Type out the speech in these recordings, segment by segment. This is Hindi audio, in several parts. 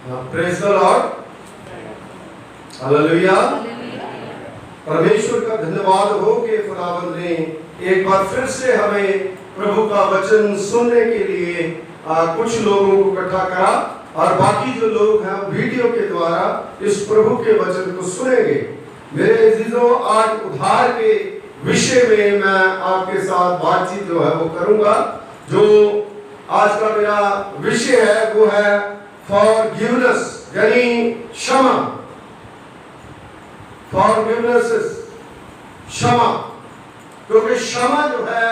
Praise the Lord, hallelujah. परमेश्वर का धन्यवाद हो कि खुदावंद ने एक बार फिर से हमें प्रभु का वचन सुनने के लिए कुछ लोगों को इकट्ठा करा और बाकी जो लोग हैं वीडियो के द्वारा इस प्रभु के वचन को सुनेंगे। मेरे अजीजों, आज उद्धार के विषय में मैं आपके साथ बातचीत जो है वो करूंगा। जो आज का मेरा विषय है वो है फॉरगिवनेस, यानी क्षमा। फॉरगिवनेस, क्षमा। क्योंकि क्षमा जो है,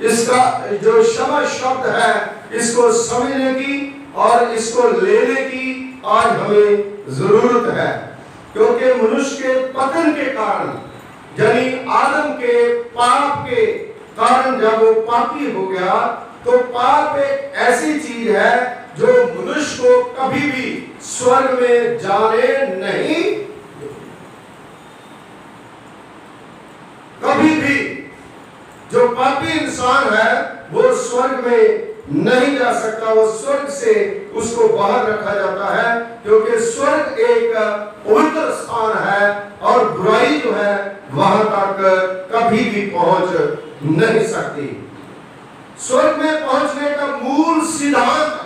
इसका जो क्षमा शब्द है, इसको समझने की और इसको लेने की आज हमें जरूरत है। क्योंकि मनुष्य के पतन के कारण, यानी आदम के पाप के कारण जब वो पापी हो गया, तो पाप एक ऐसी चीज है जो मनुष्य को कभी भी स्वर्ग में जाने नहीं, कभी भी जो पापी इंसान है वो स्वर्ग में नहीं जा सकता। वो स्वर्ग से उसको बाहर रखा जाता है, क्योंकि स्वर्ग एक पवित्र स्थान है और बुराई जो है वहां तक कभी भी पहुंच नहीं सकती। स्वर्ग में पहुंचने का मूल सिद्धांत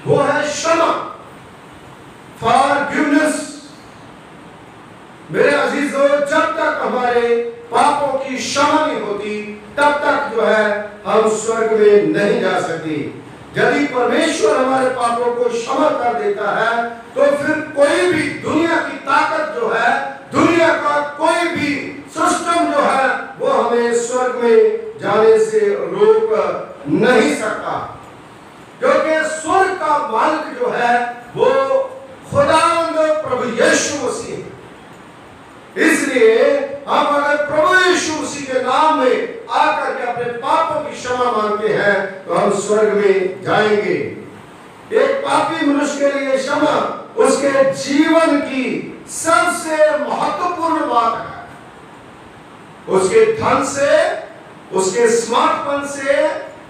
वो है क्षमा, फॉरगिवनेस। मेरे अजीजों, जब तक हमारे पापों की क्षमा नहीं होती तब तक जो है हम स्वर्ग में नहीं जा सकते। यदि परमेश्वर हमारे पापों को क्षमा कर देता है तो फिर कोई भी दुनिया की ताकत जो है, दुनिया का कोई भी सिस्टम जो है वो हमें स्वर्ग में जाने से रोक नहीं सकता। क्योंकि स्वर्ग का मालिक जो है वो खुदावंद प्रभु यीशु मसीह है। इसलिए हम अगर प्रभु यीशु मसीह के नाम में आकर के अपने पापों की क्षमा मांगते हैं तो हम स्वर्ग में जाएंगे। एक पापी मनुष्य के लिए क्षमा उसके जीवन की सबसे महत्वपूर्ण बात है। उसके धन से, उसके स्मार्टपन से,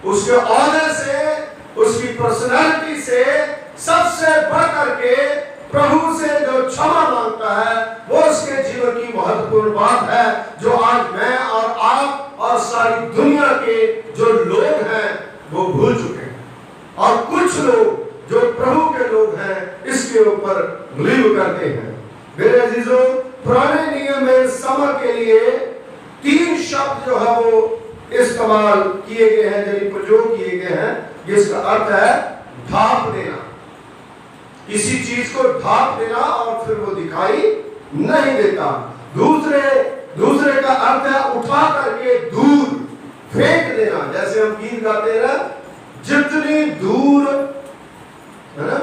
उसके ऑर्डर से, उसकी पर्सनालिटी से सबसे बढ़कर के प्रभु से जो क्षमा मांगता है वो उसके जीवन की महत्वपूर्ण बात है, जो आज मैं और आप और सारी दुनिया के जो लोग हैं वो भूल चुके हैं। और कुछ लोग जो प्रभु के लोग हैं इसके ऊपर बिलीव करते हैं। मेरे अजीजों, पुराने नियम में क्षमा के लिए 3 शब्द जो है वो इस्तेमाल किए गए हैं, यानी प्रयोग किए गए हैं, जिसका अर्थ है ढांप देना। किसी चीज को ढांप देना और फिर वो दिखाई नहीं देता। दूसरे का अर्थ है उठा करके दूर फेंक देना। जैसे हम गीत गाते हैं, जितनी दूर, है ना,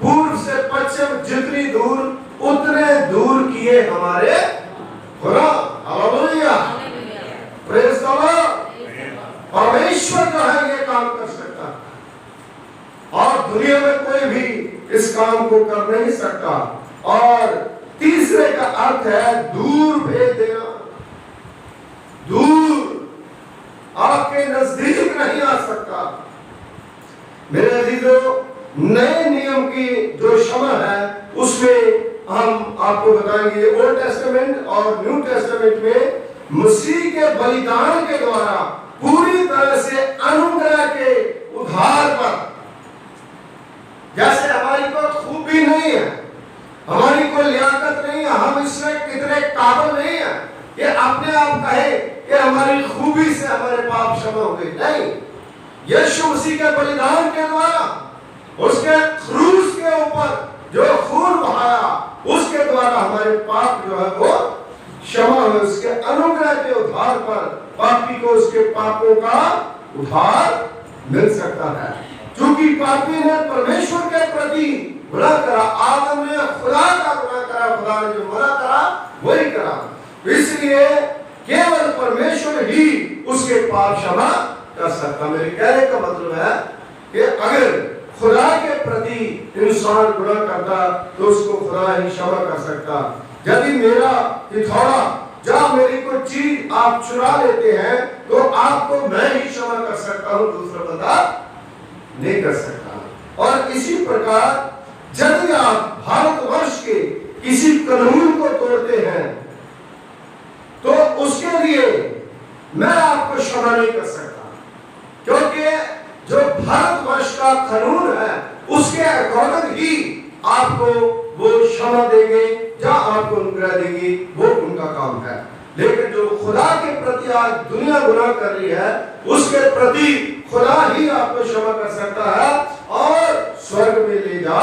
पूर्व से पश्चिम जितनी दूर उतने दूर किए हमारे खुदा। Hallelujah, praise the Lord. परमेश्वर जो है ये काम कर सकता है और दुनिया में कोई भी इस काम को कर नहीं सकता। और तीसरे का अर्थ है दूर भेज देना। दूर, आपके नजदीक नहीं आ सकता। मेरे अजीजों, नए नियम की जो क्षमा है उसमें हम आपको बताएंगे ओल्ड टेस्टामेंट और न्यू टेस्टामेंट में मसीह के बलिदान के द्वारा पूरी तरह से अनुग्रह के उद्धार पर, जैसे हमारी कोई खूबी नहीं है, हमारी कोई लियाकत नहीं है, हम इसमें कितने काबिल नहीं है कि अपने आप कहे कि हमारी खूबी से हमारे पाप क्षमा हो गए। नहीं, यीशु मसीह के बलिदान के द्वारा, उसके क्रूस के ऊपर जो खून बहाया उसके द्वारा हमारे पाप जो है वो क्षमा हुए। उसके अनुग्रह के उद्धार पर पापी को उसके पापों का उद्धार मिल सकता है। क्योंकि पापी ने परमेश्वर के प्रति गुनाह करा, आदम ने खुदा का गुनाह करा, खुदा ने जो मना करा वही करा। इसलिए केवल परमेश्वर ही उसके पाप क्षमा कर सकता। मेरे कहने का मतलब है कि अगर खुदा के प्रति इंसान गुनाह करता तो उसको खुदा ही क्षमा कर सकता। यदि मेरा थोड़ा जब मेरी कोई चीज आप चुरा लेते हैं तो आपको मैं ही क्षमा कर सकता हूं, दूसरा बंदा नहीं कर सकता। और इसी प्रकार यदि आप भारतवर्ष के किसी कानून को तोड़ते हैं तो उसके लिए मैं आपको क्षमा नहीं कर सकता, क्योंकि जो भारतवर्ष का कानून है उसके अकॉर्डिंग ही आपको वो क्षमा देंगे या आपको अनुग्रह देंगे, वो उनका काम है। लेकिन जो खुदा के प्रति आज दुनिया गुनाह कर रही है उसके प्रति खुदा ही आपको क्षमा कर सकता है और स्वर्ग में ले जा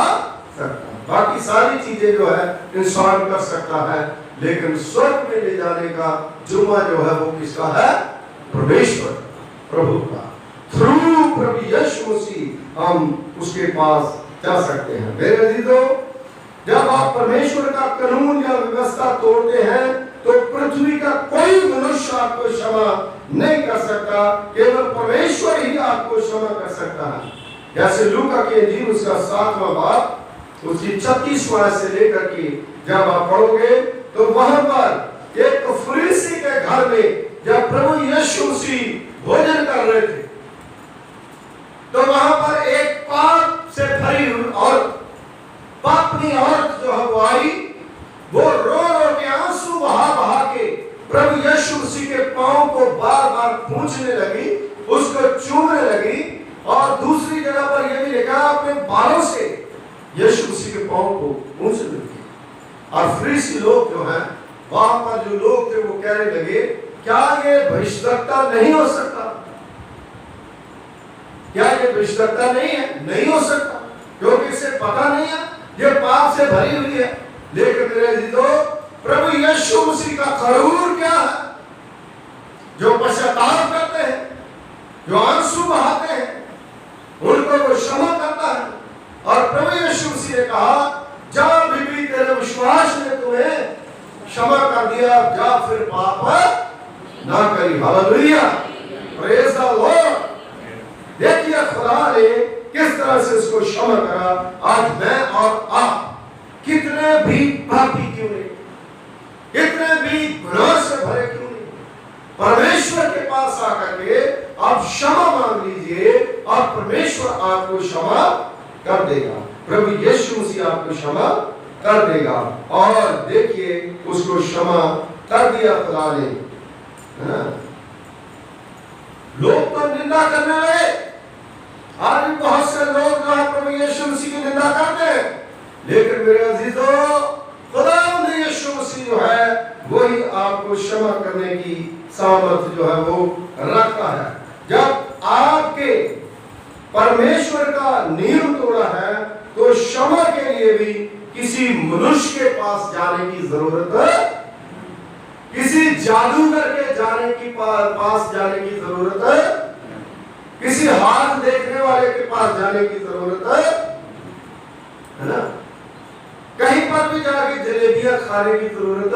सकता है। बाकी सारी चीजें जो है इंसान कर सकता है, लेकिन स्वर्ग में ले जाने का जुम्मा जो है वो किसका है? परमेश्वर प्रभु का। थ्रू प्रभु यीशु मसीह हम उसके पास जा सकते हैं। मेरे अजीजों, जब आप परमेश्वर का कानून या व्यवस्था तोड़ते हैं तो पृथ्वी का कोई मनुष्य आपको क्षमा नहीं कर सकता, केवल परमेश्वर ही आपको क्षमा कर सकता है। जैसे लूका की इंजील उसका 7वां बाब उसकी 36वां से लेकर के जब आप पढ़ोगे तो वहां पर एक फरीसी के घर में जब प्रभु यीशु मसीह भोजन कर रहे थे तो वहां पर एक पाप से भरी हुई औरत, पापनी औरत जो है वो आई, वो रो रो के आंसू बहा बहा के प्रभु यीशु मसीह के पांव को बार बार पूंछने लगी, उसको चूमने लगी और दूसरी जगह पर यह भी लिखा अपने बालों से यीशु मसीह के पांव को पूंछने लगी। और फरीसी लोग जो हैं वहां पर जो लोग थे वो कहने लगे, क्या ये भविष्यवक्ता नहीं हो सकता? क्या ये भविष्यवक्ता नहीं है? नहीं हो सकता, क्योंकि इसे पता नहीं है, ये पाप से भरी हुई है। लेकिन मेरे अजीजों, प्रभु यीशु मसीह का कानून क्या है? जो पश्चाताप करते हैं, जो आंसू बहाते हैं, उनको वो क्षमा करता है। और प्रभु यीशु मसीह ने कहा, जा बीबी तेरे विश्वास ने तुम्हें क्षमा कर दिया, जा फिर पाप ना करी। Hallelujah, praise the Lord. देखिए खुदा ने किस तरह से उसको क्षमा करा। आज मैं और आप कितने भी पापी क्यों नहीं, कितने भी गुनाह से भरे क्यों नहीं, परमेश्वर के पास आकर के आप क्षमा मांग लीजिए और परमेश्वर आपको क्षमा कर देगा। प्रभु यीशु मसीह आपको क्षमा कर देगा। और देखिए उसको क्षमा कर दिया खुदा ने। लोग तो निंदा करने लगे, आज भी बहुत से लोग जो है प्रभु यीशु मसीह की निंदा करते हैं, लेकिन मेरे अजीजों, खुदा यीशु मसीह जो है वही आपको क्षमा करने की सामर्थ्य जो है वो रखता है। जब आपके परमेश्वर का नियम तोड़ा है तो क्षमा के लिए भी किसी मनुष्य के पास जाने की जरूरत है, किसी जादूगर के जाने की पास जाने की जरूरत है, किसी हाथ देखने वाले के पास जाने की जरूरत है ना? कहीं पर भी जाके जलेबियां खाने की जरूरत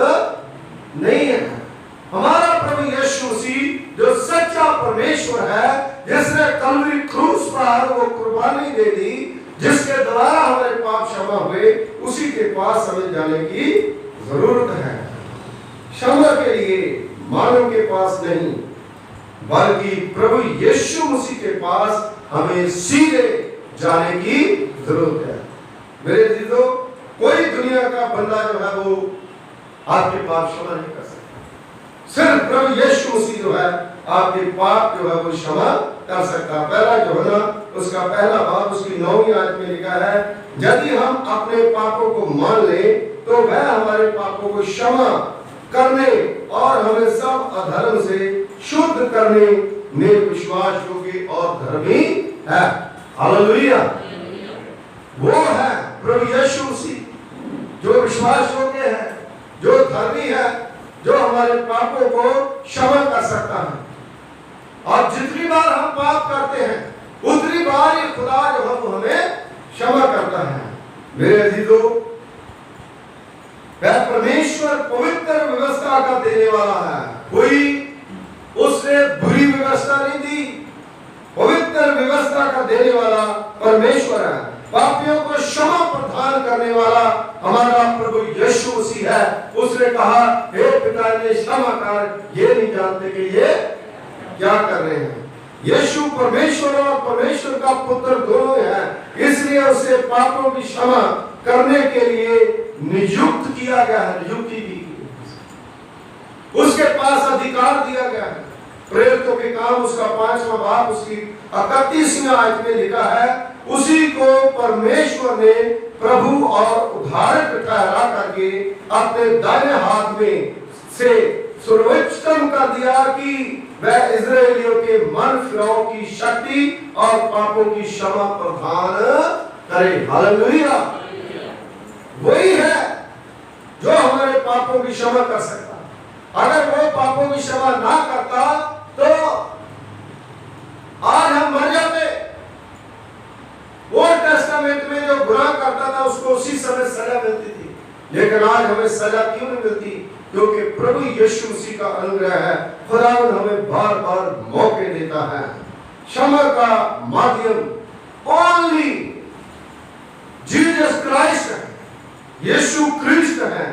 नहीं है। हमारा प्रभु यीशु मसीह जो सच्चा परमेश्वर है, जिसने कलवरी क्रूस पर वो कुर्बानी दे दी, जिसके द्वारा हमारे पाप क्षमा हुए, उसी के पास हमें जाने की जरूरत है। क्षमा के लिए मानव के पास नहीं, बल्कि प्रभु यीशु मसीह के पास हमें सीधे जाने की जरूरत है। मेरे अजीजों, कोई दुनिया का बंदा जो है वो आपके पाप क्षमा नहीं कर सकता। सिर्फ प्रभु यीशु मसीह जो है आपके पाप जो है वो क्षमा कर सकता। पहला यूहन्ना उसका पहला बाब उसकी 9वीं आयत में लिखा है, यदि हम अपने पापों को मान लें तो वह हमारे पापों को क्षमा करने और हमें सब अधर्म से शुद्ध करने में विश्वास योग्य और धर्मी है। हालेलुया। वो है प्रभु यीशु मसीह जो विश्वास योग्य है, जो धर्मी है, जो हमारे पापों को क्षमा कर सकता है। और जितनी बार हम पाप करते हैं उतनी बार ही खुदा जो है वो हमें क्षमा करता है। मेरे अजीजों, वह परमेश्वर पवित्र व्यवस्था का देने वाला है। कोई उसने बुरी व्यवस्था नहीं दी, पवित्र व्यवस्था का देने वाला परमेश्वर है। पापियों को क्षमा प्रदान करने वाला हमारा प्रभु यीशु मसीह है। उसने कहा, हे पिता ने क्षमा कर, ये नहीं जानते कि ये क्या कर रहे हैं। यीशु परमेश्वर और परमेश्वर का पुत्र दोनों है, इसलिए उसे पापों की क्षमा करने के लिए नियुक्त किया गया है, नियुक्ति दी गई, उसके पास अधिकार दिया गया है। प्रेरितों के काम उसका 5वां बाब उसकी 31वां आयत में लिखा है, उसी को परमेश्वर ने प्रभु और उद्धारक ठहरा करके अपने दाहिने हाथ में से सर्वोच्चतम कर दिया कि वह इस्राएलियों के मन फिराओ की शक्ति और पापों की क्षमा प्रदान करे। हालेलुया। वही है जो हमारे पापों की क्षमा कर सकता। अगर वो पापों की क्षमा ना करता तो आज हम मर जाते। ओल्ड टेस्टामेंट में जो गुनाह करता था उसको उसी समय सजा मिलती थी, लेकिन आज हमें सजा क्यों नहीं मिलती? क्योंकि प्रभु यीशु मसीह का अनुग्रह है। खुदावंद हमें बार बार मौके देता है। क्षमा का माध्यम ओनली जीसस क्राइस्ट है, यीशु क्रिस्ट है।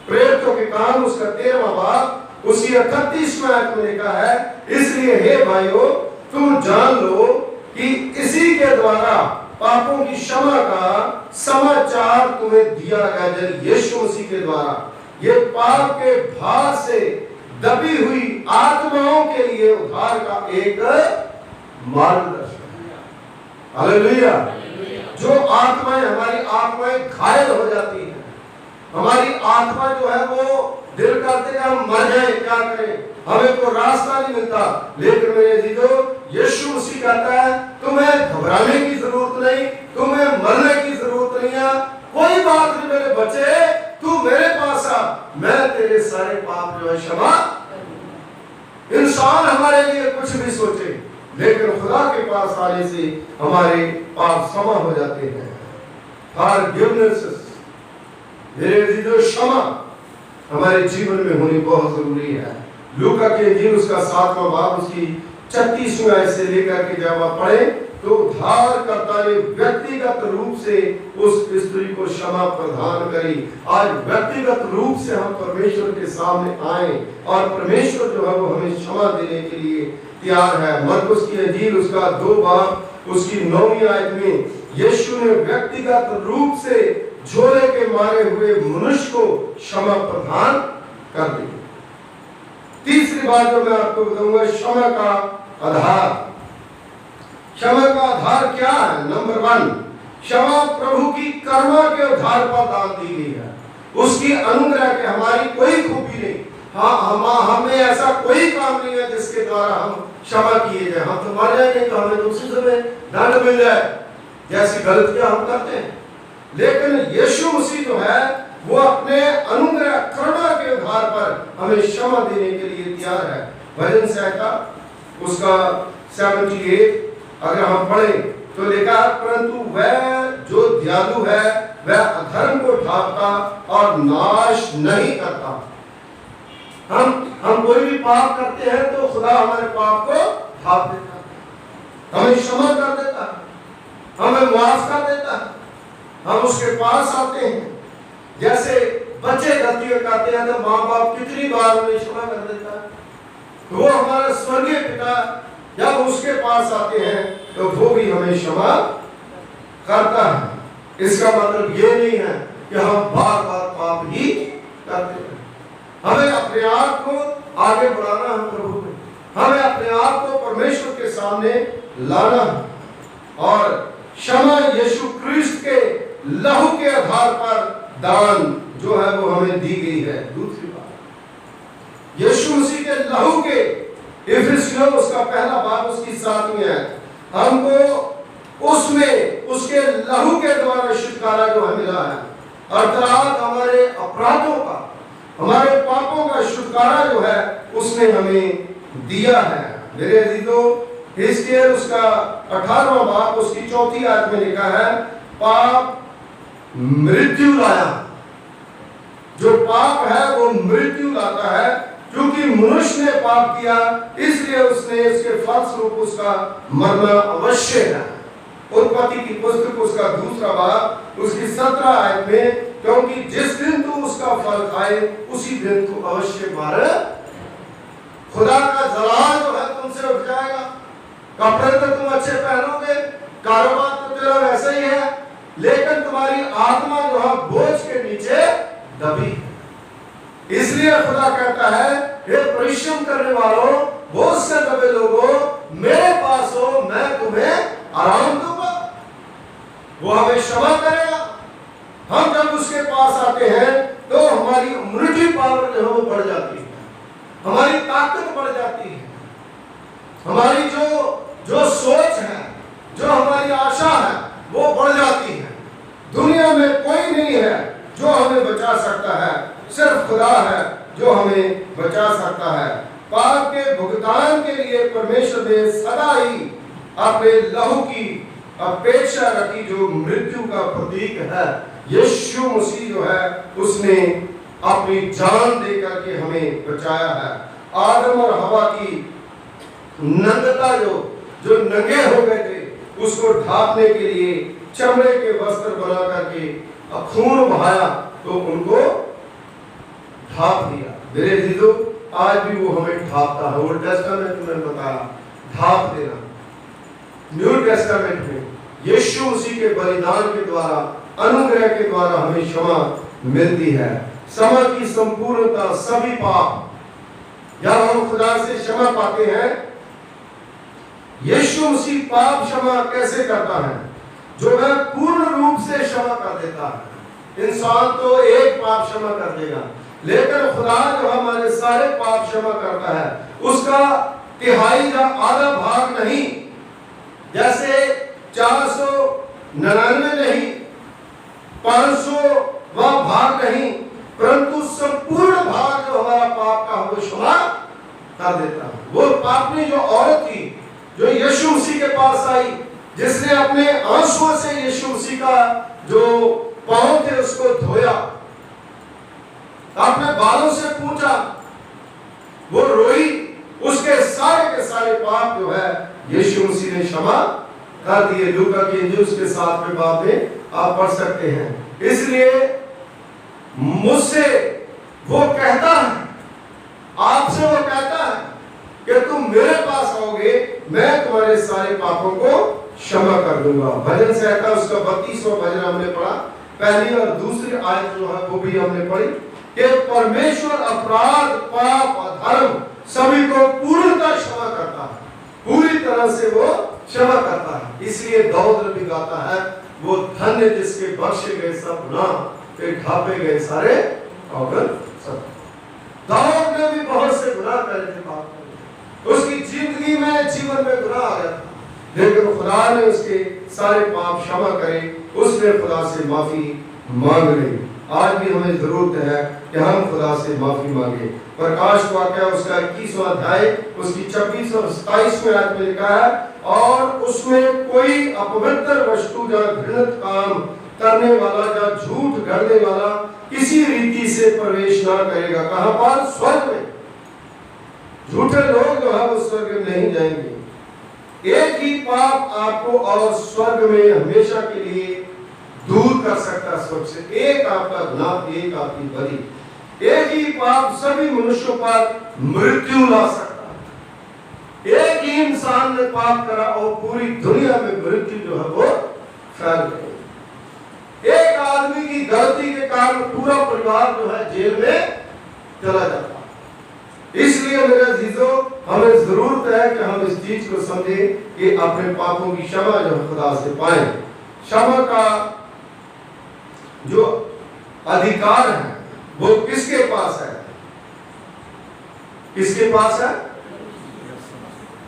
प्रेरितों के काम उसका 13वां बाब उसकी 31वां आयत में लिखा है, इसलिए हे भाइयों तुम जान लो कि इसी के द्वारा पापों की क्षमा का समाचार तुम्हें दिया गया। यीशु मसीह के द्वारा ये पाप के भार से दबी हुई आत्माओं के लिए उद्धार का एक मार्गदर्शन है। हालेलुया। जो आत्माएं, हमारी आत्माएं घायल हो जाती हैं, हमारी आत्मा जो है वो दिल करते हम मर जाए, क्या करें, हमें तो रास्ता नहीं मिलता। लेकिन मेरे जीजो यीशु मसीह कहता है तुम्हें घबराने की जरूरत नहीं, तुम्हें मरने की जरूरत नहीं है। कोई बात नहीं मेरे बच्चे, तू मेरे पास आ, मैं तेरे सारे पाप जो है क्षमा। इंसान हमारे लिए कुछ भी सोचे, लेकिन खुदा के पास आने से हमारे पाप क्षमा हो जाते हैं। फॉरगिवनेस, मेरे जीजो क्षमा हमारे जीवन में होनी बहुत जरूरी है। लूका के इंजील उसका 7वां बाब उसकी 36वीं आयत से लेकर के जब आप पढ़े तो उद्धारकर्ता ने व्यक्तिगत रूप से उस स्त्री को क्षमा प्रदान करी। आज व्यक्तिगत रूप से हम परमेश्वर के सामने आए और परमेश्वर जो है वो हमें क्षमा देने के लिए तैयार है। मरकुस की इंजील उसका 2 बाब उसकी 9वीं आयत में यीशु ने व्यक्तिगत रूप से झोले के मारे हुए मनुष्य को क्षमा प्रदान कर दी। तीसरी बात जो मैं आपको बताऊंगा, क्षमा का आधार। क्षमा का आधार क्या है? नंबर 1, क्षमा प्रभु की करुणा के आधार पर दान दी गई है। उसकी अनुग्रह के, हमारी कोई खूबी नहीं। हमें ऐसा कोई काम नहीं है जिसके द्वारा हम क्षमा किए जाए। हम तो मर जाएंगे तो हमें दूसरी समय दंड मिल जाए जैसी गलतियां हम करते हैं। लेकिन यीशु मसीह जो है वो अपने अनुग्रह करुणा के आधार पर हमें क्षमा देने के लिए तैयार है। भजन संहिता उसका 78 अगर हम पढ़ें तो लिखा, परंतु वह जो दयालु है वह अधर्म को ढांपता और नाश नहीं करता। हम कोई भी पाप करते हैं तो खुदा हमारे पाप को ढांप देता है, हमें क्षमा कर देता है, हमें माफ कर देता है। हम उसके पास आते हैं, जैसे बच्चे गलतियां करते हैं तो माँ बाप कितनी बार उन्हें क्षमा कर देता है। तो वो हमारा स्वर्गीय पिता जब उसके पास आते हैं तो वो भी हमें क्षमा करता है। इसका मतलब ये नहीं है कि हम बार बार पाप ही करते हैं। हमें अपने आप को आगे बढ़ाना है प्रभु में, हमें अपने आप को परमेश्वर के सामने लाना है। और क्षमा यीशु क्रिस्ट के लहू के आधार पर दान जो है वो हमें दी गई है। दूसरी बात, यीशु मसीह के लहू के, इफिसियों उसका 1 बाब उसकी 7वीं है, हमको उसमें उसके लहू के द्वारा छुटकारा जो है मिला है, अर्थात हमारे अपराधों का, हमारे पापों का छुटकारा जो है उसने हमें दिया है। मेरे अजीजों, हिजकिय्याह उसका 18वां बाब उसकी 4थी आयत में लिखा है, पाप मृत्यु लाया। जो पाप है वो मृत्यु लाता है, क्योंकि मनुष्य ने पाप किया इसलिए उसने इसके फलस्वरूप उसका मरना अवश्य है। उत्पत्ति की पुस्तक उसका 2 बाब उसकी 17 आयत में, क्योंकि जिस दिन तू उसका फल खाए उसी दिन तू अवश्य मर। खुदा का जलाल जो है तुमसे उठ जाएगा। कपड़े तो तुम अच्छे पहनोगे, कारोबार तो तेरा वैसा ही है, लेकिन तुम्हारी हमारी आत्मा जो है बोझ के नीचे दबी है। इसलिए खुदा कहता है, हे परिश्रम करने वालों, बोझ से दबे लोगों, मेरे पास हो, मैं तुम्हें आराम दूंगा। वो हमें क्षमा करेगा। हम जब उसके पास आते हैं तो हमारी इम्यूनिटी पावर जो है वो बढ़ जाती है, हमारी ताकत बढ़ जाती है, हमारी जो सोच है, जो हमारी आशा है वो बढ़ जाती है। दुनिया में कोई नहीं है जो हमें बचा सकता है, सिर्फ खुदा है जो हमें बचा सकता है। पाप के भुगतान के लिए परमेश्वर ने सदा ही अपने लहू की अपेक्षा रखी, जो मृत्यु का प्रतीक है। यीशु मसीह जो है उसने अपनी जान देकर के हमें बचाया है। आदम और हवा की नग्नता जो नंगे हो गए थे, उसको ढांपने के लिए चमड़े के वस्त्र बना करके खून बहाया तो उनको ढांप दिया। मेरे जीजो, आज भी वो हमें ढांपता है। ओल्ड टेस्टामेंट में बताया ढांप देना, न्यू टेस्टामेंट में यीशु मसीह के बलिदान के द्वारा, अनुग्रह के द्वारा हमें क्षमा मिलती है। क्षमा की संपूर्णता, सभी पाप जब हम खुदा से क्षमा पाते हैं। यीशु मसीह पाप क्षमा कैसे करता है? जो वह पूर्ण रूप से क्षमा कर देता है। इंसान तो एक पाप क्षमा कर देगा, लेकिन खुदा जो हमारे सारे पाप क्षमा करता है, उसका तिहाई या आधा भाग नहीं, जैसे 499 नहीं, 500 भाग नहीं, परंतु संपूर्ण भाग जो हमारा पाप का वो क्षमा कर देता है। वो पापनी जो औरत थी, जो यीशु मसीह के पास आई, जिसने अपने आंसुओं से यीशु मसीह का जो पांव थे उसको धोया, अपने बालों से पूछा, वो रोई, उसके सारे के सारे पाप जो है यीशु मसीह ने क्षमा कर दिए। लूका की इंजील उसके 7वें बाब में आप पढ़ सकते हैं। इसलिए मुझसे वो कहता है, आपसे वो कहता है कि तुम मेरे पास आओगे, मैं तुम्हारे सारे पापों को क्षमा कर दूंगा। भजन संहिता उसका 32वां भजन हमने पढ़ा, पहली और दूसरी आयत जो है वो भी हमने पढ़ी कि परमेश्वर अपराध, पाप और धर्म सभी को पूर्णतः क्षमा करता है, पूरी तरह से वो क्षमा करता है। इसलिए दाऊद भी गाता है, वो धन्य जिसके बख्शे गए सब गुनाह, फिर ढांपे गए सारे अवगुण सब। दाऊद ने भी बहुत से गुनाह करे थे, पाप करे, उसकी जिंदगी में, जीवन में गुनाह आ गया था, लेकिन खुदा ने उसके सारे पाप क्षमा करे, उसने खुदा से माफी मांग ली। आज भी हमें जरूरत है कि हम खुदा से माफी मांगे। प्रकाश वाक्य उसका 21वां अध्याय उसकी 26 और 27वें आयत में लिखा है, और उसमें कोई अपवित्र वस्तु या घृणित काम करने वाला या झूठ गढ़ने वाला किसी रीति से प्रवेश ना करेगा। कहां पर? स्वर्ग में। झूठे लोग जो है वो स्वर्ग में नहीं जाएंगे। एक ही पाप आपको और स्वर्ग में हमेशा के लिए दूर कर सकता है स्वर्ग से। एक आपका गुनाह, एक आपकी बलि। एक ही पाप सभी मनुष्यों पर मृत्यु ला सकता है। एक ही इंसान ने पाप करा और पूरी दुनिया में मृत्यु जो है वो फैल गई। एक आदमी की गलती के कारण पूरा परिवार जो है जेल में चला जाता है। इसलिए मेरे अजीजों, हमें जरूरत है कि हम इस चीज को समझें कि अपने पापों की क्षमा जो खुदा से पाए। क्षमा का जो अधिकार है वो किसके पास है? किसके पास है?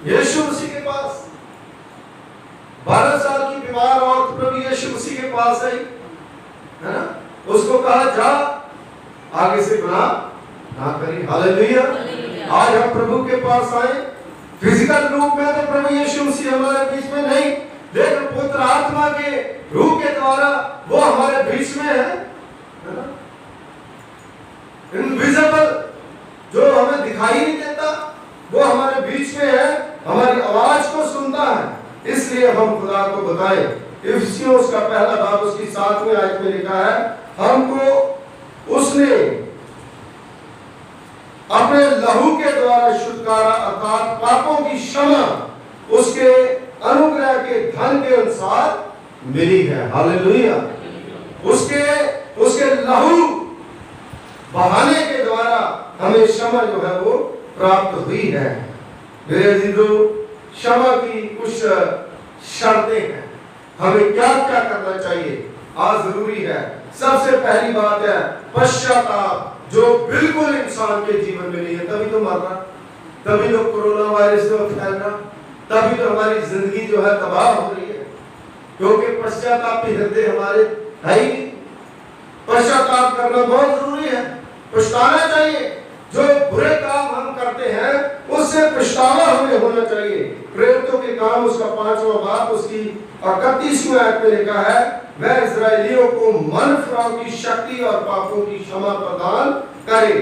यीशु मसीह के पास। 12 साल की बीमार औरत प्रभु यीशु मसीह के पास आई, है ना? उसको कहा जा, आगे से गुनाह ना करी। हालेलुया। आज हम प्रभु के पास आए, फिजिकल रूप में तो प्रभु यीशु मसीह हमारे बीच में नहीं, लेकिन पुत्र आत्मा के रूह के द्वारा वो हमारे बीच में है ना? इनविजिबल, जो हमें दिखाई नहीं देता, वो हमारे बीच में है, हमारी आवाज को सुनता है। इसलिए हम खुदा को बताएं। इफिसियों उसका पहला बाब उसकी 7वें आयत में लिखा है, हमको उसने अपने लहू के द्वारा छुटकारा अर्थात पापों की क्षमा उसके अनुग्रह के धन के अनुसार मिली है। हालेलुया। लहू बहाने के द्वारा हमें क्षमा जो है वो प्राप्त हुई है। मेरे अजीजों, क्षमा की कुछ शर्तें हैं, हमें क्या क्या करना चाहिए, आज जरूरी है। सबसे पहली बात है पश्चाताप, जो बिल्कुल इंसान के जीवन में नहीं है। तभी तो मर रहा, तभी तो कोरोना वायरस में फैल रहा, तभी तो हमारी जिंदगी जो है तबाह हो रही है, क्योंकि पश्चातापी हृदय हमारे है ही नहीं। पश्चाताप करना बहुत जरूरी है, पछताना चाहिए। जो बुरे काम हम करते हैं उससे पछतावा हमें होना चाहिए। प्रेरितों के काम उसका 5वां बाब उसकी 31वीं आयत में लिखा है, वह इस्राएलियों को मन फिराव की शक्ति और पापों की क्षमा प्रदान करे।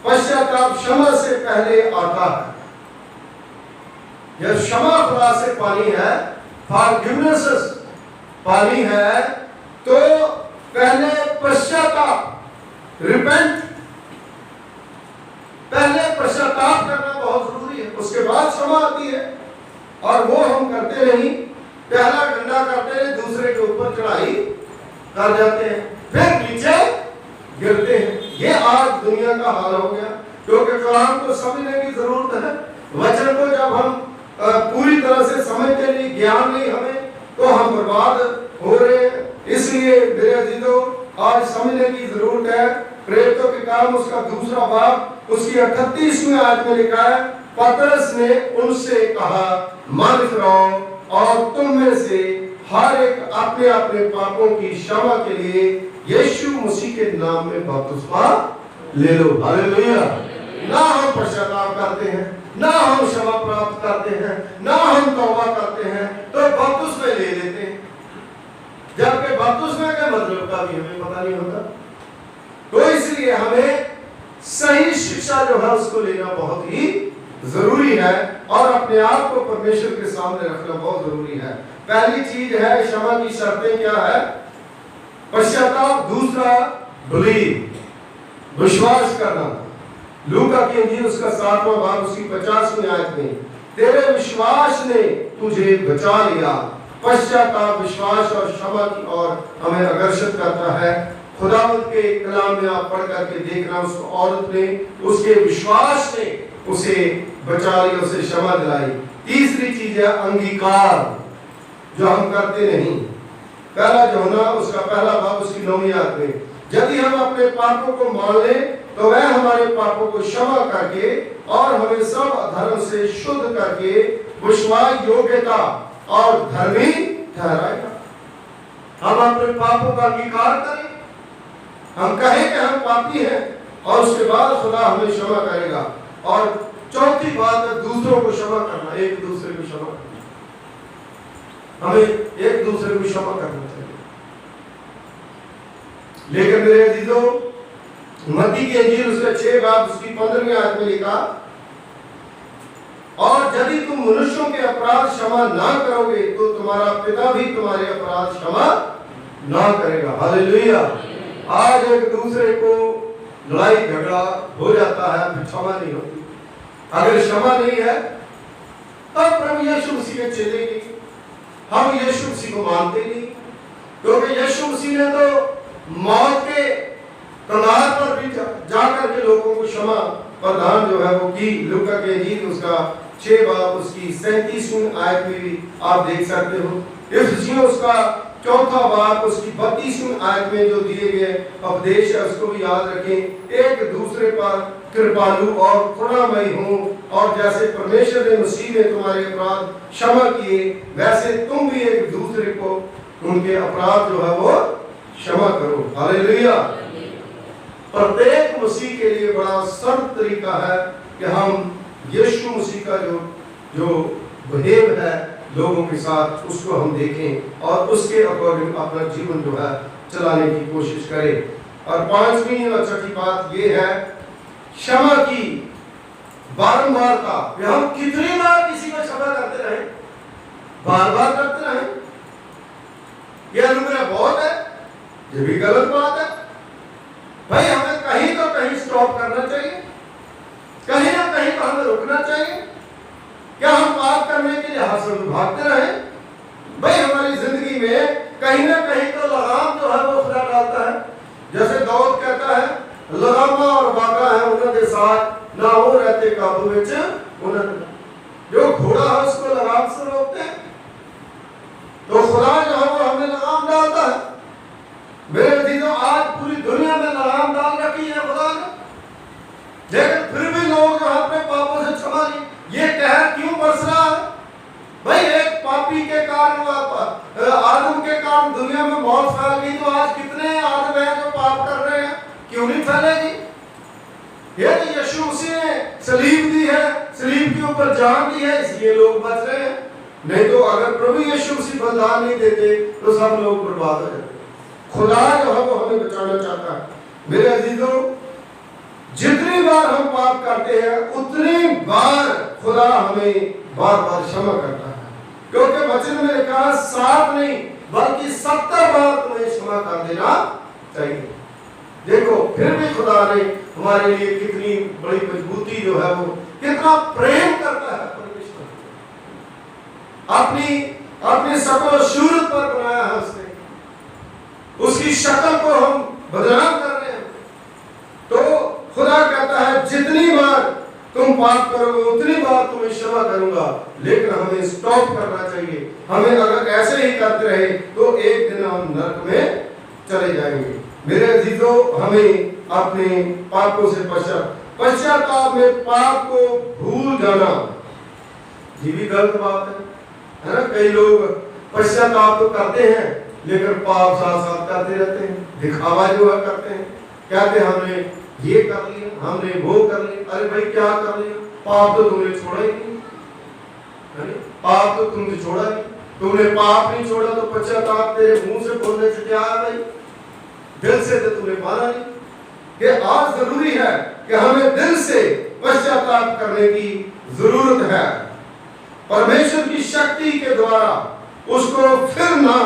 पश्चाताप क्षमा से पहले आता है। जब क्षमा खुदा से पानी है, फॉरगिवनेस पानी है, तो पहले पश्चाताप, रिपेंट, पहले पश्चाताप करना बहुत जरूरी है, उसके बाद क्षमा आती है। और वो हम करते नहीं, पहला डंडा करते हैं, दूसरे के ऊपर चढ़ाई कर जाते हैं, फिर नीचे गिरते हैं। ये आज दुनिया का हाल हो गया, क्योंकि कलाम को समझने की जरूरत है। वचन को जब हम पूरी तरह से समझते नहीं, ज्ञान नहीं हमें, तो हम बर्बाद हो रहे हैं। इसलिए मेरे अजीजों, आज समझने की जरूरत है। प्रेरितों के काम उसका 2 बाब उसकी 38वीं आयत में लिखा है, पतरस ने उनसे कहा, मन फिराओ और तुम में से हर एक अपने अपने पापों की क्षमा के लिए यीशु मसीह के नाम में बपतिस्मा ले लो। हालेलुया। ना हम पश्चाताप करते हैं, ना हम क्षमा प्राप्त करते हैं, ना हम तौबा करते हैं, तो बपतिस्मा ले लेते हैं, जबकि बपतिस्मा के मतलब का भी हमें पता नहीं होता। तो इसलिए हमें सही शिक्षा जो है उसको लेना बहुत ही जरूरी है, और अपने आप को परमेश्वर के सामने रखना बहुत जरूरी है। पहली चीज है क्षमा की शर्तें क्या है, पश्चाताप। दूसरा बिलीव, विश्वास करना। लूका की इंजील उसका 7वां बाब उसकी 50वीं आयत में, तेरे विश्वास ने तुझे बचा लिया। पश्चाताप विश्वास और क्षमा की ओर हमें आकर्षित करता है। खुदावंद के कलाम में आप पढ़ करके देखना, उस औरत ने, उसके विश्वास ने उसे बचा लिया, उसे क्षमा दिलाई। तीसरी चीज है अंगीकार, जो हम करते नहीं। पहला यूहन्ना उसका पहला बाब उसकी 9वीं आयत में, यदि हम अपने पापों को मान लें तो वह हमारे पापों को क्षमा करके और हमें सब अधर्म से शुद्ध करके विश्वास योग्यता और धर्मी ठहराएगा। हम अपने पापों का अंगीकार करें, हम कहें कि हम पापी हैं, और उसके बाद खुदा हमें क्षमा करेगा। और चौथी बात है दूसरों को क्षमा करना, एक दूसरे को क्षमा करना, हमें एक दूसरे को क्षमा करना चाहिए। लेकिन मेरे अजीजों, मत्ती की इंजील उसका 6 बाब उसकी 15वीं आयत में लिखा, और यदि तुम मनुष्यों के अपराध क्षमा ना करोगे तो तुम्हारा पिता भी तुम्हारे अपराध क्षमा ना करेगा। हालेलुया। आज एक दूसरे को लड़ाई झगड़ा हो जाता है, फिर क्षमा नहीं होती। अगर क्षमा नहीं है तब प्रभु यीशु मसीह के चेले नहीं, हम यीशु मसीह को मानते नहीं, क्योंकि यीशु मसीह ने तो मौत के कगार पर भी जाकर के लोगों को क्षमा प्रदान जो है वो की। लूका के इंजील उसका 6 बाब उसकी 37वीं आयत में भी आप देख सकते हो। इफिसियों उसका 4 बाब उसकी 32वीं आयत में जो दिए गए उपदेश है उसको भी याद रखें। एक दूसरे पर कृपालु और करुणामयी हो, और जैसे परमेश्वर ने मसीह में तुम्हारे अपराध क्षमा किए, वैसे तुम भी एक दूसरे को उनके अपराध जो है वो क्षमा करो। हालेलुया। प्रत्येक मसीह के लिए बड़ा सरल तरीका है कि हम यीशु मसीह का जो बिहेव है लोगों के साथ, उसको हम देखें और उसके अकॉर्डिंग अपना जीवन जो है चलाने की कोशिश करें। और 5वीं और छठी बात ये है क्षमा की बारंबारता। हम कितनी बार किसी को क्षमा करते रहे, बार बार करते रहे, यह अनुग्रह बहुत है, ये भी गलत बात है। भाई हमें कहीं तो कहीं स्टॉप करना चाहिए, कहीं ना कहीं तो हमें रुकना चाहिए। क्या हम पाप करने के लिए हर समय भागते रहे? भाई हमारी जिंदगी में कहीं ना कहीं तो लगाम जो है वो खुदा डालता है। जैसे वाका है उन्होंने साथ ना वो रहते काबू विच उन्होंने जो घोड़ा है उसको लगाम से रोकते हैं। तो खुदा जो है वो हमें लगाम डालता है। मेरे अजीजों, आज पूरी दुनिया में लगाम डाल रखी है खुदा ने, लेकिन फिर भी लोग जो अपने पापों से क्षमा नहीं। ये कहर क्यों बरस रहा है? भाई एक पापी के कारण, आदम के कारण दुनिया में मौत फैल गई, तो आज कितने आदम हैं जो पाप कर रहे हैं? क्यों नहीं फैलेगी? ये तो यीशु मसीह ने सलीब दी है, सलीब के ऊपर जान दी है, इसलिए लोग बच रहे हैं। नहीं तो अगर प्रभु यीशु मसीह बलिदान नहीं देते तो सब लोग बर्बाद हो जाते। खुदा जो है वो हमें बचाना चाहता है। मेरे अजीजों, जितनी बार हम पाप करते हैं उतनी बार खुदा हमें बार बार क्षमा करता है, क्योंकि वचन में लिखा है 7 नहीं बल्कि 70 बार तुम्हें क्षमा कर देना चाहिए। देखो फिर भी खुदा ने हमारे लिए कितनी बड़ी मजबूती जो है वो, कितना प्रेम करता है परमेश्वर। अपनी सकल सूरत पर बनाया है उसने, उसकी शक्ल को हम बदनाम कर रहे हैं। तो खुदा कहता है जितनी बार तुम पाप करोगे उतनी बार तुम्हें क्षमा करूंगा, लेकिन हमें स्टॉप करना चाहिए। हमें अगर ऐसे ही करते रहे तो एक दिन हम नरक में चले जाएंगे। मेरे अजीजों, हमें अपने पापों से पश्चाताप में पाप को भूल जाना, ये भी गलत बात है ना? कई लोग पश्चाताप तो करते हैं लेकिन पाप साथ साथ करते रहते हैं, दिखावा जो है करते हैं, कहते हैं हमने ये कर लिया, हमने वो कर लिया। अरे भाई क्या कर लिया? पाप तो तुमने छोड़ा ही नहीं, पाप तो तुमने छोड़ा नहीं। तुमने पाप नहीं छोड़ा तो पश्चाताप तेरे मुंह से बोलने से क्या है भाई? दिल से तो तुमने माना नहीं। कि आज जरूरी है कि हमें दिल से पश्चाताप करने की जरूरत है। परमेश्वर की शक्ति के द्वारा उसको फिर ना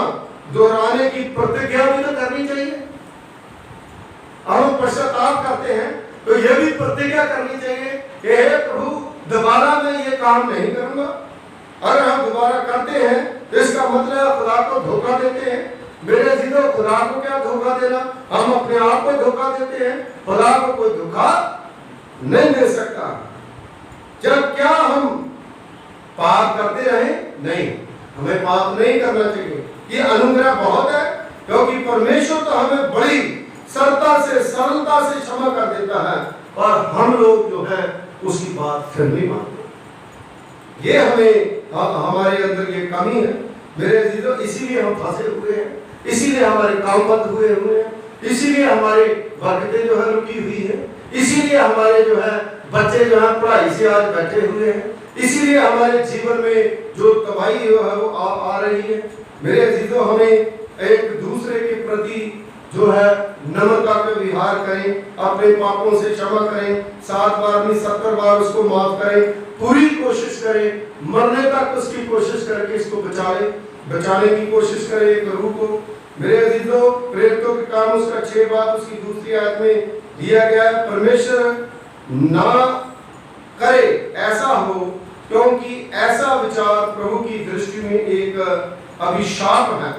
दोहराने की प्रतिज्ञा भी तो करनी चाहिए। हम पश्चाताप करते हैं तो यह भी प्रतिज्ञा करनी चाहिए कि हे प्रभु, दोबारा मैं ये काम नहीं करूंगा। अगर हम दोबारा करते हैं तो इसका मतलब खुदा को धोखा देते हैं। मेरे अजीजों, खुदा को क्या धोखा देना? हम अपने आप को धोखा देते हैं, खुदा को कोई धोखा नहीं दे सकता। जब क्या हम पाप करते रहे? नहीं, हमें पाप नहीं करना चाहिए। ये अनुग्रह बहुत है, क्योंकि परमेश्वर तो हमें बड़ी सरलता से क्षमा कर देता है, और हम लोग जो है उसकी बात फिर नहीं मानते। ये हमारे अंदर ये कमी है मेरे अजीजों। इसीलिए हम फंसे हुए हैं, इसीलिए हमारे काम बंद हुए हैं, इसीलिए हमारे बरकतें जो है रुकी हुई है, इसीलिए हमारे जो है बच्चे जो है पढ़ाई से आज बैठे हुए हैं, इसीलिए हमारे जीवन में जो तबाही जो है वो आ रही है। मेरे अजीजों, हमें एक दूसरे के प्रति जो है नम्रता का विहार करें, अपने पापों से क्षमा करें, 7 बार नहीं 70 बार उसको माफ करें, पूरी कोशिश करें, मरने तक उसकी कोशिश करके इसको बचाने की कोशिश करें एक रूह को। मेरे अजीजों, प्रेरितों के काम उसका 6 बात उसकी दूसरी आयत में दिया गया है, परमेश्वर ना करे ऐसा हो, क्योंकि ऐसा विचार प्रभु की दृष्टि में एक अभिशाप है।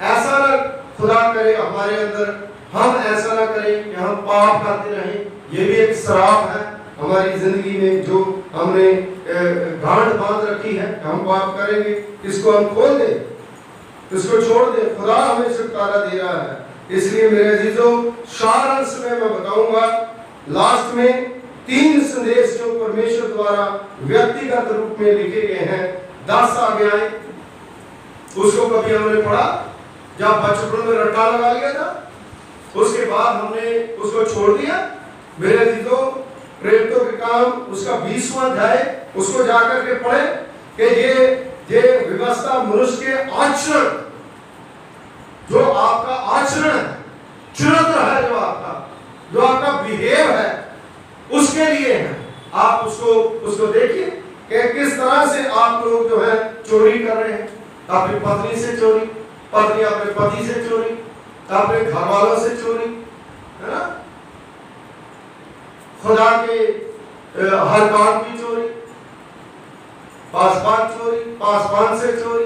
ऐसा ना खुदा करे हमारे अंदर, हम ऐसा ना करें कि हम पाप करते रहें। ये भी एक श्राप है हमारी जिंदगी में, जो हमने गांठ बांध रखी है, हम पाप करेंगे, इसको हम खोल दें, इसको छोड़ दें। खुदा हमें छुटकारा दे रहा है। इसलिए मेरे अजीजों, सारांश में मैं बताऊंगा, लास्ट में 3 संदेश जो परमेश्वर द्वारा व्यक्तिगत रूप में लिखे गए हैं, 10 आज्ञाएं, उसको कभी हमने पढ़ा जब बचपन में रट्टा लगा लिया था, उसके बाद हमने उसको छोड़ दिया। मेरे अजीजों, प्रेरितों के काम उसका 20वां अध्याय, उसको जाकर के पढ़े कि ये व्यवस्था मनुष्य के आचरण, जो आपका आचरण है, चरित्र है, जो आपका बिहेव है, उसके लिए है। आप उसको देखिए कि किस तरह से आप लोग जो है चोरी कर रहे हैं। अपनी पत्नी से चोरी, पत्नी अपने पति से चोरी, अपने घर वालों से चोरी, है ना? खुदा के हर काम की चोरी, पासपान चोरी, पासपान से चोरी।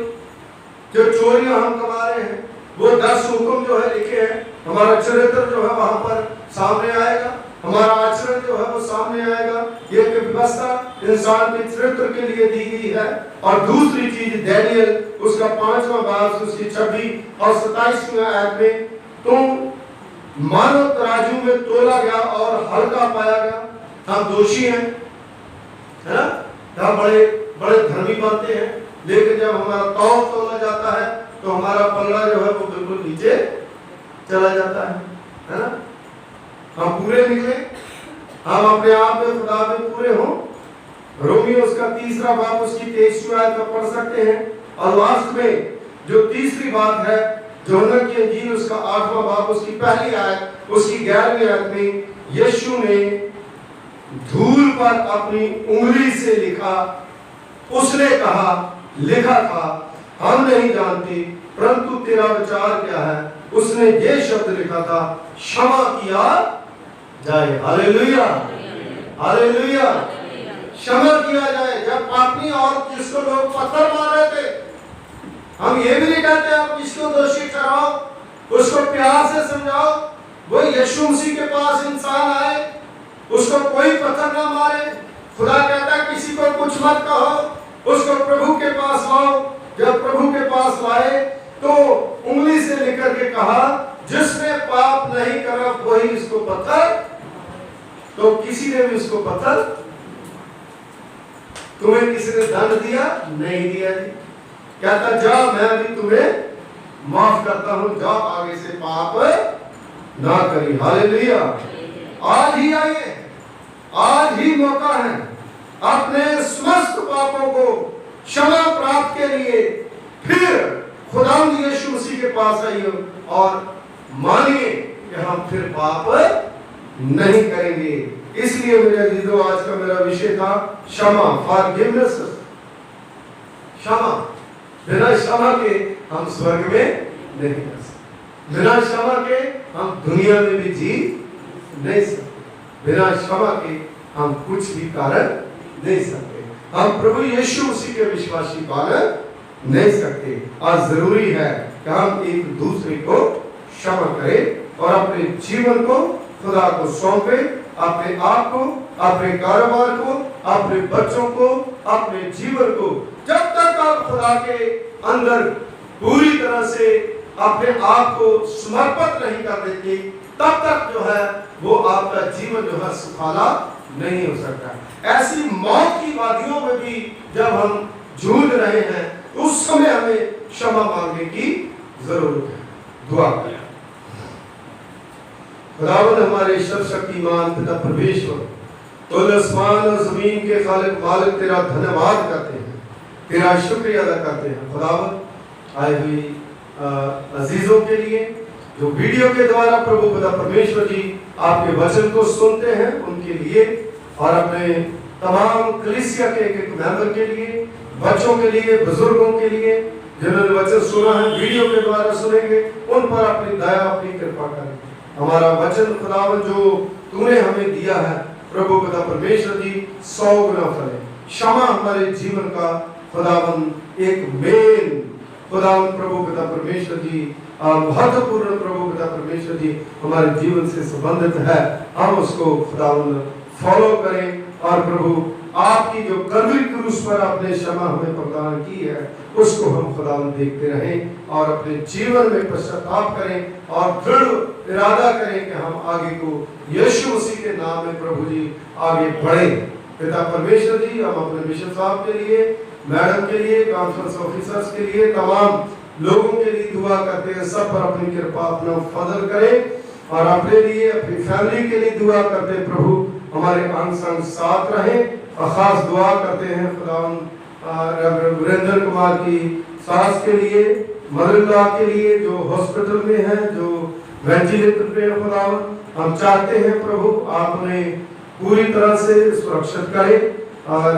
जो चोरियां हम कमा रहे हैं, वो 10 हुक्म जो है लिखे हैं, हमारा चरित्र जो है वहां पर सामने आएगा। हमारा आचरण जो है वो सामने आएगा। ये एक व्यवस्था इंसान के चरित्र के लिए दी गई है। और दूसरी चीज दानियल उसका 5वां बाब उसकी 26 और 27वें आयत में, तुम मानो तराजू में तोला गया और हल्का पाया गया। हम दोषी हैं, है ना, हम बड़े बड़े धर्मी बनते हैं, लेकिन जब हमारा तौल तोला जाता है तो हमारा पल्ला जो है वो बिल्कुल नीचे चला जाता है ना। हम पूरे निकले, हम अपने आप में खुदा में पूरे हों। रोमियो उसका 3रा बाब उसकी 23वीं आयत का पढ़ सकते हैं। और लास्ट में जो तीसरी बात है, यूहन्ना की इंजील उसका 8वां बाब उसकी पहली आयत उसकी 11वीं आयत में, यीशु ने धूल पर अपनी उंगली से लिखा। उसने कहा, लिखा था, हम नहीं जानते, परंतु तेरा विचार क्या है। उसने ये शब्द लिखा था, क्षमा किया जाए। हालेलुया, हालेलुया, क्षमा किया जाए। जब पापनी और जिसको लोग पत्थर मार रहे थे, हम ये भी नहीं कहते आप इसको दोषी ठहराओ, उसको प्यार से समझाओ। वो यीशु मसीह के पास इंसान आए, उसको कोई पत्थर ना मारे। खुदा कहता है किसी को कुछ मत कहो, उसको प्रभु के पास लाओ। जब प्रभु के पास लाए तो उंगली से लेकर के कहा, जिसने पाप नहीं करा वही इसको पत्थर। तो किसी ने भी उसको पत्थर, तुम्हें किसी ने दंड दिया? नहीं दिया जी। कहता जा, मैं भी तुम्हें माफ करता हूं, जाओ आगे से पाप ना करी। हालेलुया। आज ही आइए, आज ही मौका है अपने समस्त पापों को क्षमा प्राप्त के लिए फिर खुदावंद यीशु मसीह के पास आइए और मानिए कि हम फिर पाप नहीं करेंगे। इसलिए मेरे अजीजों, आज का मेरा विषय था क्षमा, फॉरगिवनेस। क्षमा, बिना क्षमा के हम स्वर्ग में नहीं जा सकते। बिना क्षमा के हम दुनिया में भी जी नहीं सकते। बिना क्षमा के हम कुछ भी कारण नहीं सकते। हम प्रभु यीशु मसीह के विश्वासी बन नहीं सकते। आज जरूरी है कि हम एक दूसरे को क्षमा करें और अपने जीवन को खुदा को सौंपे, अपने आप को, अपने कारोबार को, अपने बच्चों को, अपने जीवन को। जब तक आप खुदा के अंदर पूरी तरह से अपने आप को समर्पित नहीं कर देते, तब तक जो है वो आपका जीवन जो है सुखाला नहीं हो सकता। ऐसी मौत की वादियों में भी जब हम जूझ रहे हैं, उस समय हमें क्षमा मांगने की जरूरत है। दुआ करें। खुदावंद हमारे सर्वशक्तिमान पिता परमेश्वर, तो आसमान और जमीन के खालिक मालिक, तेरा धन्यवाद करते हैं, तेरा शुक्रिया अदा करते हैं खुदावंद आए हुए अजीजों के लिए जो वीडियो के द्वारा प्रभु पिता परमेश्वर जी आपके वचन को सुनते हैं, उनके लिए और अपने तमाम कलीसिया के एक मेंबर के लिए, बच्चों के लिए, बुजुर्गों के लिए जिन्होंने वचन सुना है, वीडियो के द्वारा सुनेंगे, उन पर अपनी दया, अपनी कृपा करें। हमारा वचन खुदावंद जो तूने हमें दिया है प्रभु पिता परमेश्वर जी 100 गुना फले। क्षमा हमारे जीवन का खुदावंद एक मेन खुदावंद प्रभु पिता परमेश्वर जी महत्वपूर्ण प्रभु पिता परमेश्वर जी हमारे जीवन से संबंधित है। हम उसको खुदावंद फॉलो करें और प्रभु आपकी जो कलवरी क्रूस पर आपने क्षमा हमें प्रदान की है, उसको हम खुदावंद देखते रहें और अपने जीवन में पश्चाताप करें और दृढ़ इरादा करें कि हम आगे को यीशु मसीह के नाम में प्रभु जी आगे बढ़ें। पिता परमेश्वर जी, हम अपने बिशप साहब के लिए, मैडम के लिए, कॉन्फ्रेंस ऑफिसर्स के लिए, तमाम लोगों के लिए दुआ करते हैं। सब पर अपनी कृपा, अपना फजल करें और अपने लिए, अपनी फैमिली के लिए दुआ करते हैं। प्रभु हमारे अंग संग साथ रहे और खास दुआ करते हैं खुदावंद वीरेंद्र कुमार की सास के लिए, मदरला के लिए जो हॉस्पिटल में है, जो वेंटिलेटर पे है। खुदावंद हम चाहते हैं प्रभु आप उन्हें पूरी तरह से सुरक्षित करें और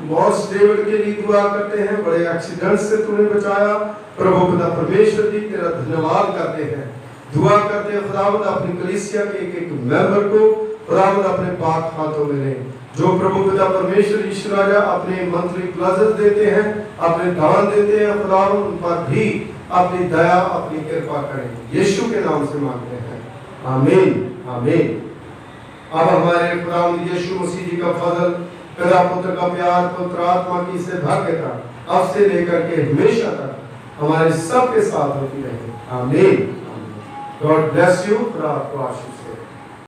बॉस डेविड के लिए दुआ करते हैं, बड़े एक्सीडेंट से तूने बचाया प्रभु पिता परमेश्वर जी, तेरा धन्यवाद करते हैं। दुआ करते हैं खुदावंद अपनी कलीसिया के एक एक मेंबर को खुदावंद अपने पाक हाथों में लें। जो प्रभु पिता परमेश्वर ईश्वर राजा अपने मंथली क्लासेस देते हैं, अपने दान देते हैं, खुदावंद उन पर भी अपनी दया, अपनी कृपा करें। यीशु के नाम से मांगते हैं, आमीन, आमीन। अब हमारे खुदावंद यीशु मसीह जी का फजल, पिता पुत्र का प्यार, पुत्र आत्मा की से भाग्यता अब से लेकर के हमेशा तक हमारे सबके साथ होती रहे। आमीन। God bless you. खुदा आपको आशीष